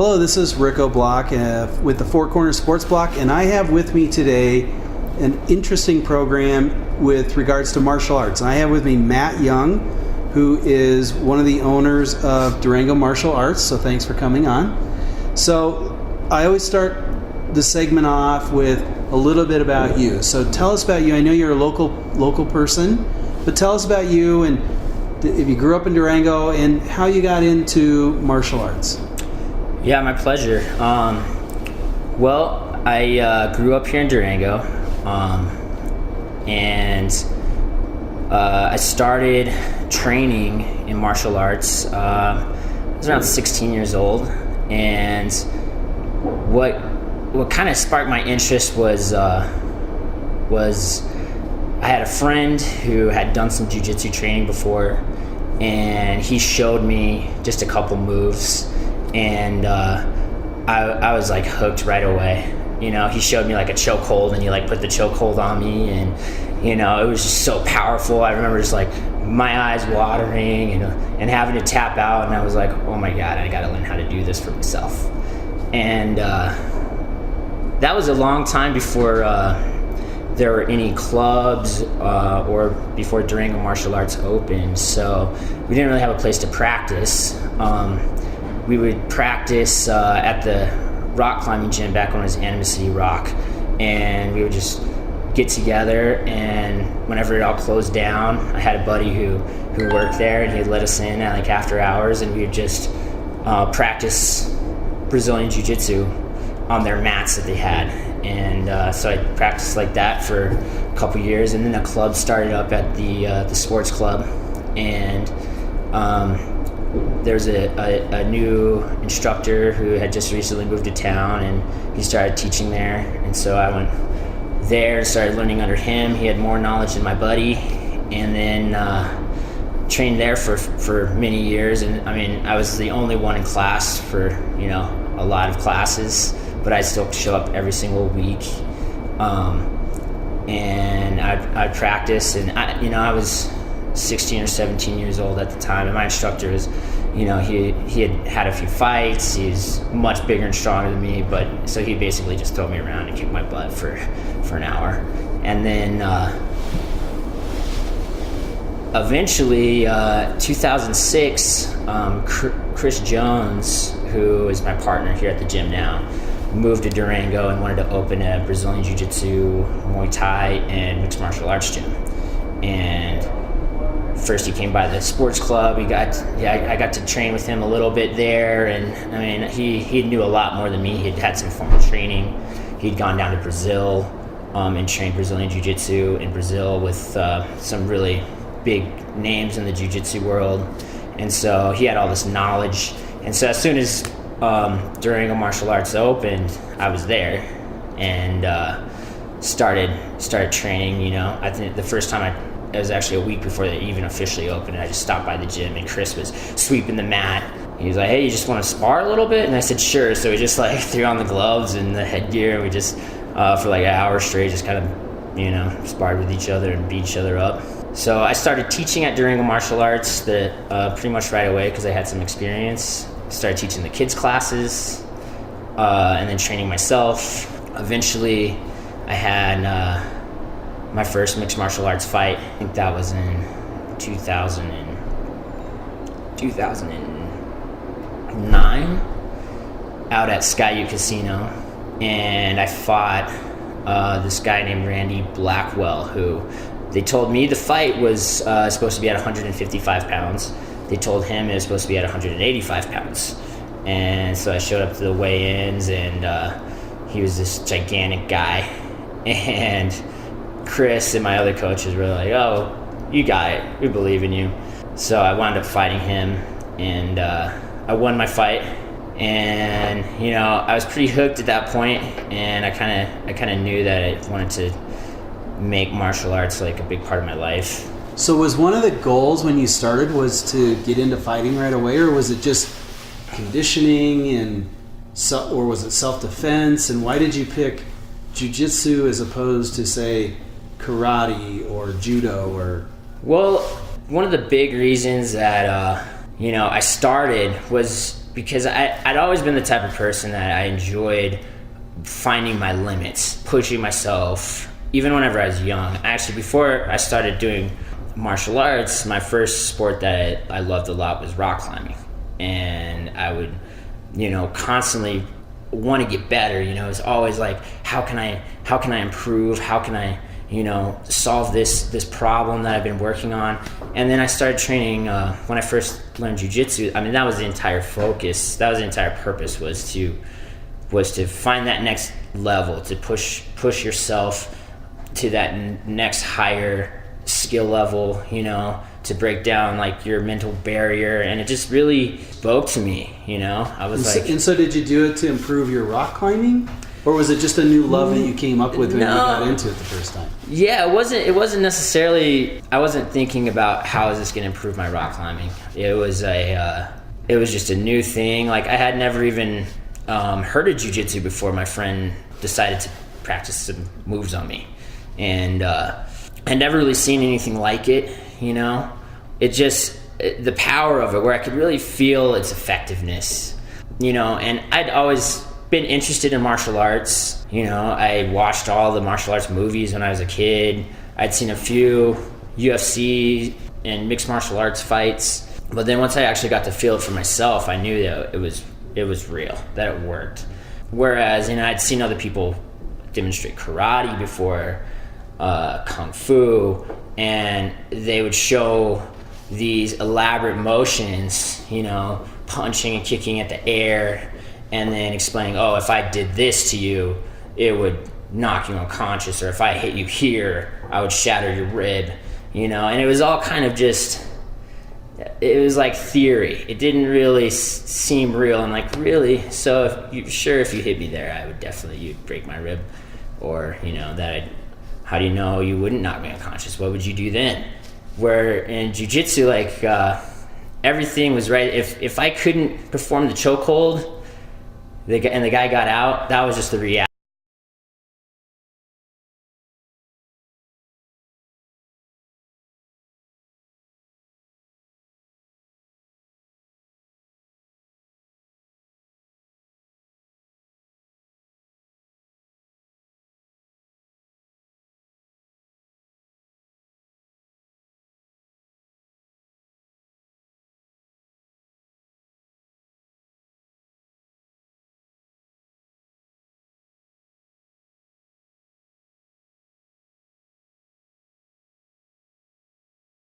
Hello, this is Rick O'Block with the Four Corners Sports Block, and I have with me today an interesting program with regards to martial arts. And I have with me Matt Young, who is one of the owners of Durango Martial Arts, so thanks for coming on. So I always start the segment off with a little bit about you. So tell us about you. I know you're a local person, but tell us about you and if you grew up in Durango and how you got into martial arts. Yeah, my pleasure. Well, I grew up here in Durango, and I started training in martial arts. I was around 16 years old, and what kind of sparked my interest was I had a friend who had done some jiu-jitsu training before, and he showed me just a couple moves. And I was like hooked right away. You know, he showed me like a chokehold, and he like put the chokehold on me, and you know, it was just so powerful. I remember just like my eyes watering and having to tap out, and I was like, oh my god, I gotta learn how to do this for myself. And that was a long time before there were any clubs or before Durango Martial Arts opened, so we didn't really have a place to practice. We would practice at the rock climbing gym back when it was Animus City Rock, and we would just get together, and whenever it all closed down, I had a buddy who worked there, and he'd let us in at like after hours, and we would just practice Brazilian Jiu-Jitsu on their mats that they had. And so I practiced like that for a couple years, and then a club started up at the sports club, and there's a new instructor who had just recently moved to town, and he started teaching there, and so I went there and started learning under him. He had more knowledge than my buddy, and then trained there for many years. And I mean, I was the only one in class for a lot of classes, but I'd still show up every single week, and I'd practice, and I was 16 or 17 years old at the time, and my instructor was, he had a few fights. He's much bigger and stronger than me, but so he basically just threw me around and kicked my butt for an hour. And then eventually 2006, Chris Jones, who is my partner here at the gym now, moved to Durango and wanted to open a Brazilian Jiu-Jitsu, Muay Thai, and mixed martial arts gym. And first he came by the sports club. I got to train with him a little bit there, and I mean, he knew a lot more than me. He'd had some formal training. He'd gone down to Brazil and trained Brazilian Jiu-Jitsu in Brazil with some really big names in the Jiu-Jitsu world, and so he had all this knowledge. And so as soon as Durango Martial Arts opened, I was there and started training. I think the first time it was actually a week before they even officially opened, and I just stopped by the gym, and Chris was sweeping the mat. He was like, hey, you just want to spar a little bit? And I said, sure. So we just like threw on the gloves and the headgear, and we just, for like an hour straight, just kind of, sparred with each other and beat each other up. So I started teaching at Durango Martial Arts pretty much right away because I had some experience. Started teaching the kids' classes, and then training myself. Eventually, I had my first mixed martial arts fight. I think that was in 2009 out at Skyview Casino, and I fought this guy named Randy Blackwell, who they told me the fight was supposed to be at 155 pounds. They told him it was supposed to be at 185 pounds. And so I showed up to the weigh-ins, and he was this gigantic guy, and Chris and my other coaches were like, oh, you got it, we believe in you. So I wound up fighting him, and I won my fight, and I was pretty hooked at that point, and I kind of knew that I wanted to make martial arts like a big part of my life. So was one of the goals when you started was to get into fighting right away, or was it just conditioning or was it self-defense? And why did you pick jiu-jitsu as opposed to, say, karate or judo? Or well, one of the big reasons that I started was because I'd always been the type of person that I enjoyed finding my limits, pushing myself, even whenever I was young. Actually, before I started doing martial arts, my first sport that I loved a lot was rock climbing. And I would, constantly want to get better. It's always like, how can I improve? How can I, solve this problem that I've been working on? And then I started training when I first learned jiu-jitsu. I mean, that was the entire focus. That was the entire purpose, was to find that next level, to push yourself to that next higher skill level, to break down like your mental barrier. And it just really spoke to me, I was And so did you do it to improve your rock climbing? Or was it just a new love that you came up with when you got into it the first time? Yeah, it wasn't necessarily, I wasn't thinking about how is this going to improve my rock climbing. It was just a new thing. Like, I had never even heard of jiu-jitsu before my friend decided to practice some moves on me. And I'd never really seen anything like it, It just, the power of it, where I could really feel its effectiveness, and I'd always been interested in martial arts. I watched all the martial arts movies when I was a kid. I'd seen a few UFC and mixed martial arts fights, but then once I actually got to feel it for myself, I knew that it was real, that it worked. Whereas, I'd seen other people demonstrate karate before, kung fu, and they would show these elaborate motions, punching and kicking at the air, and then explaining, if I did this to you, it would knock you unconscious, or if I hit you here, I would shatter your rib, and it was all kind of just, it was like theory. It didn't really seem real. I'm like, really? So if you hit me there, I would definitely, you'd break my rib, or, how do you know you wouldn't knock me unconscious? What would you do then? Where in jiu-jitsu, like, everything was right. If I couldn't perform the chokehold, and the guy got out, that was just the reality.